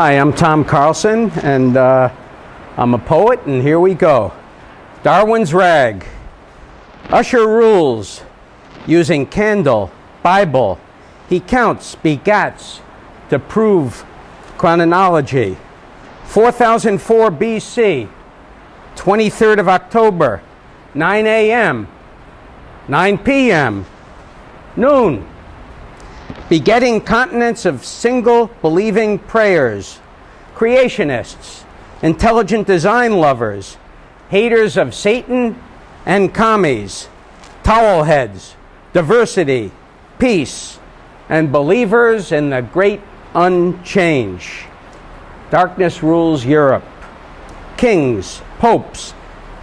Hi, I'm Tom Karlson, and I'm a poet, and here we go. Darwin's rag. Usher rules, using candle, Bible. He counts, begats, to prove chronology. 4004 BC, 23rd of October, 9 a.m., 9 p.m., noon. Begetting continents of single believing prayers, creationists, intelligent design lovers, haters of Satan and commies, towel heads, diversity, peace, and believers in the great unchange. Darkness rules Europe. Kings, popes,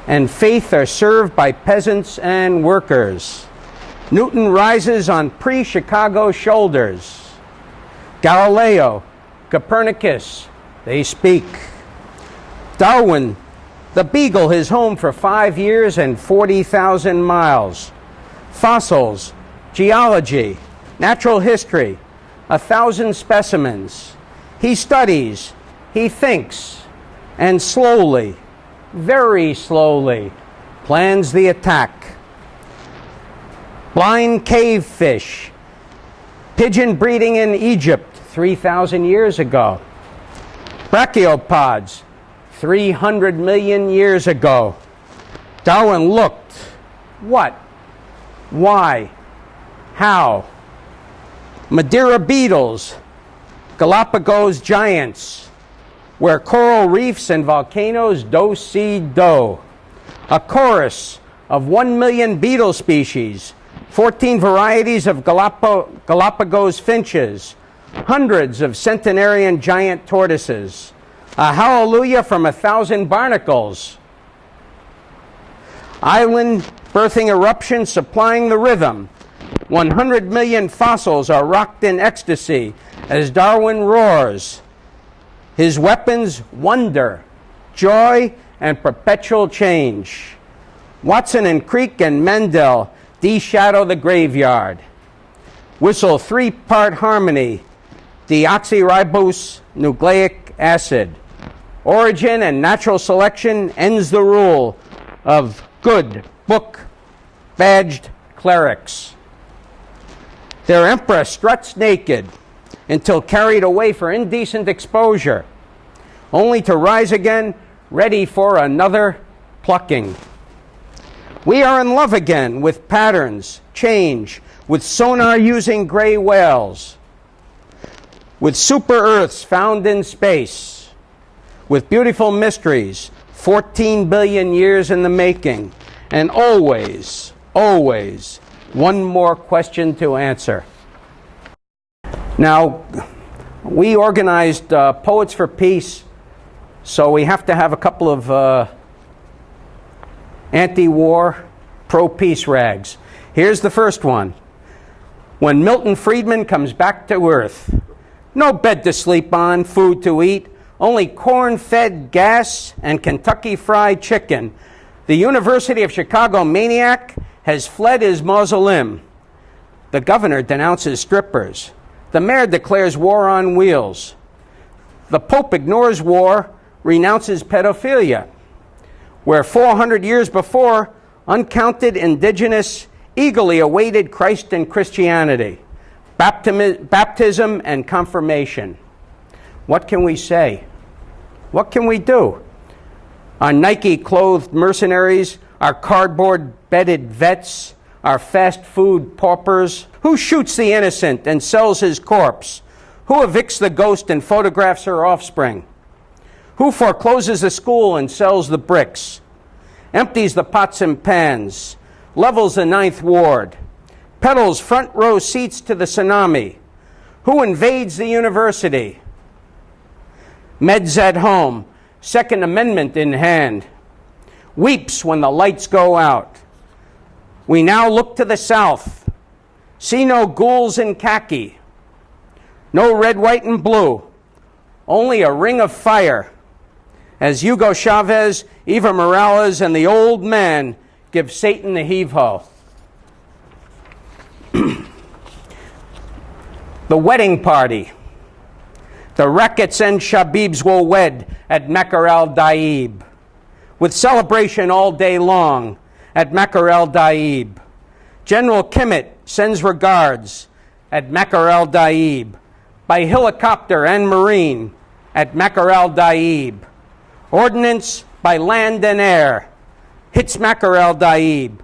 and faith are served by peasants and workers. Newton rises on pre-Chicago shoulders. Galileo, Copernicus, they speak. Darwin, the beagle, his home for 5 years and 40,000 miles. Fossils, geology, natural history, 1,000 specimens. He studies, he thinks, and slowly, very slowly, plans the attack. Blind cave fish, pigeon breeding in Egypt 3,000 years ago. Brachiopods 300 million years ago. Darwin looked. What? Why? How? Madeira beetles, Galapagos giants, where coral reefs and volcanoes do-see-do. A chorus of 1 million beetle species, 14 varieties of Galapagos finches, hundreds of centenarian giant tortoises, a hallelujah from 1,000 barnacles, island birthing eruptions supplying the rhythm. 100 million fossils are rocked in ecstasy as Darwin roars. His weapons, wonder, joy, and perpetual change. Watson and Crick and Mendel de-shadow the graveyard. Whistle three-part harmony, deoxyribose nucleic acid. Origin and natural selection ends the rule of good book-badged clerics. Their emperor struts naked until carried away for indecent exposure, only to rise again ready for another plucking. We are in love again with patterns, change, with sonar using gray whales, with super Earths found in space, with beautiful mysteries, 14 billion years in the making, and always, always, one more question to answer. Now, we organized Poets for Peace, so we have to have a couple of anti-war, pro-peace rags. Here's the first one. When Milton Friedman comes back to Earth, no bed to sleep on, food to eat, only corn-fed gas and Kentucky Fried Chicken. The University of Chicago maniac has fled his mausoleum. The governor denounces strippers. The mayor declares war on wheels. The Pope ignores war, renounces pedophilia. Where 400 years before, uncounted indigenous eagerly awaited Christ and Christianity, baptism and confirmation. What can we say? What can we do? Our Nike-clothed mercenaries, our cardboard-bedded vets, our fast food paupers. Who shoots the innocent and sells his corpse? Who evicts the ghost and photographs her offspring? Who forecloses the school and sells the bricks? Empties the pots and pans, levels the Ninth Ward, peddles front row seats to the tsunami? Who invades the university? Meds at home, Second Amendment in hand, weeps when the lights go out. We now look to the south, see no ghouls in khaki, no red, white, and blue, only a ring of fire, as Hugo Chavez, Eva Morales, and the old man give Satan the heave-ho. The wedding party. The Rackets and Shabibs will wed at Makar el-Daib, with celebration all day long at Makar el-Daib. General Kimmett sends regards at Makar el-Daib, by helicopter and marine at Makar el-Daib. Ordnance by land and air hits Makar el-Daib.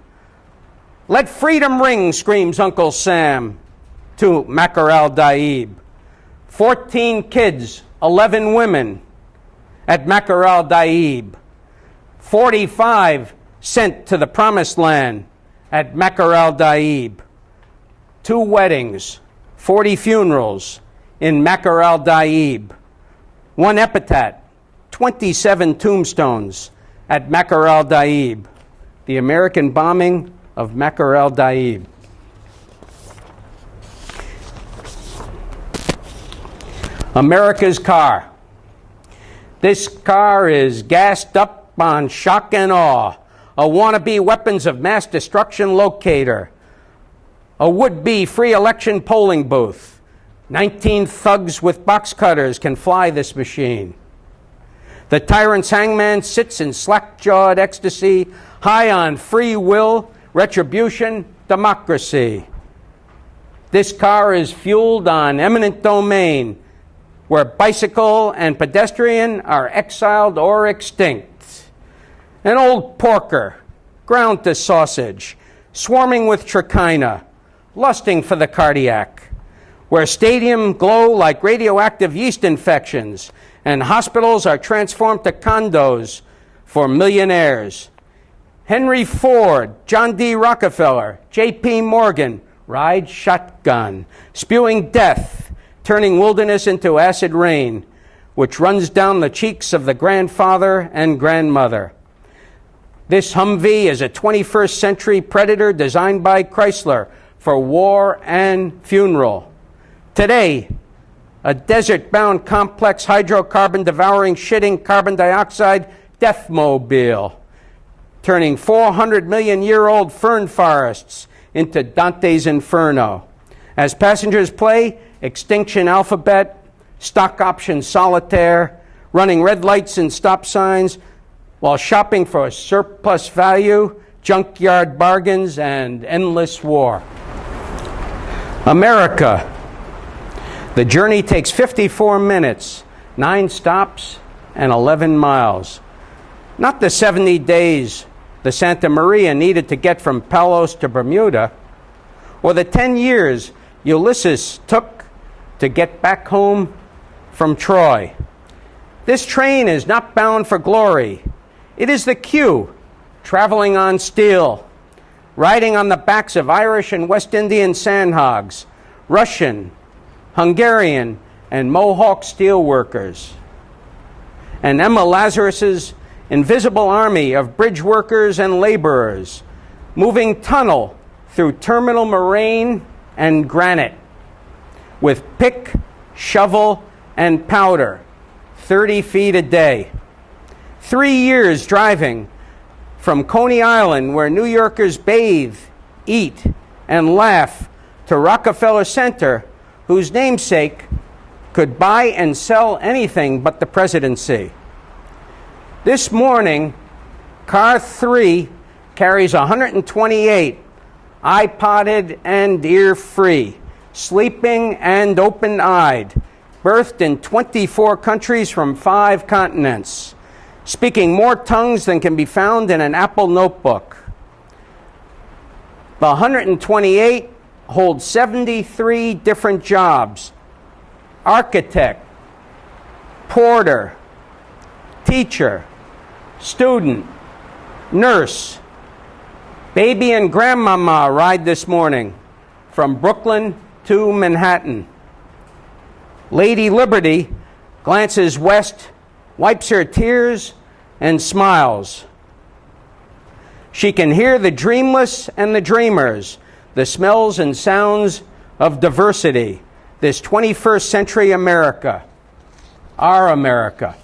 Let freedom ring, screams Uncle Sam to Makar el-Daib. 14 kids, 11 women at Makar el-Daib. 45 sent to the promised land at Makar el-Daib. 2 weddings, 40 funerals in Makar el-Daib. 1 epitaph, 27 tombstones at Makar el-Daib. The American bombing of Makar el-Daib. America's car. This car is gassed up on shock and awe, a wannabe weapons of mass destruction locator, a would-be free election polling booth. 19 thugs with box cutters can fly this machine. The tyrant's hangman sits in slack-jawed ecstasy, high on free will, retribution, democracy. This car is fueled on eminent domain, where bicycle and pedestrian are exiled or extinct. An old porker, ground to sausage, swarming with trichina, lusting for the cardiac, where stadiums glow like radioactive yeast infections, and hospitals are transformed to condos for millionaires. Henry Ford, John D. Rockefeller, J.P. Morgan ride shotgun, spewing death, turning wilderness into acid rain, which runs down the cheeks of the grandfather and grandmother. This Humvee is a 21st century predator designed by Chrysler for war and funeral. Today, a desert-bound complex hydrocarbon-devouring, shitting carbon dioxide deathmobile, turning 400-million-year-old fern forests into Dante's Inferno. As passengers play Extinction Alphabet, Stock Option Solitaire, running red lights and stop signs, while shopping for surplus value, junkyard bargains, and endless war. America. The journey takes 54 minutes, 9 stops, and 11 miles. Not the 70 days the Santa Maria needed to get from Palos to Bermuda, or the 10 years Ulysses took to get back home from Troy. This train is not bound for glory. It is the Q, traveling on steel, riding on the backs of Irish and West Indian sandhogs, Russian, Hungarian, and Mohawk steelworkers. And Emma Lazarus's invisible army of bridge workers and laborers, moving tunnel through terminal moraine and granite, with pick, shovel, and powder, 30 feet a day. 3 years driving from Coney Island, where New Yorkers bathe, eat, and laugh, to Rockefeller Center, whose namesake could buy and sell anything but the presidency. This morning, Car 3 carries 128, iPodded and ear-free, sleeping and open-eyed, birthed in 24 countries from 5 continents, speaking more tongues than can be found in an Apple notebook. The 128 hold 73 different jobs: architect, porter, teacher, student, nurse. Baby and grandmama ride this morning from Brooklyn to Manhattan. Lady Liberty glances west, wipes her tears, and smiles. She can hear the dreamless and the dreamers, the smells and sounds of diversity. This 21st century America, our America.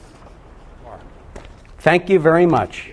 Thank you very much.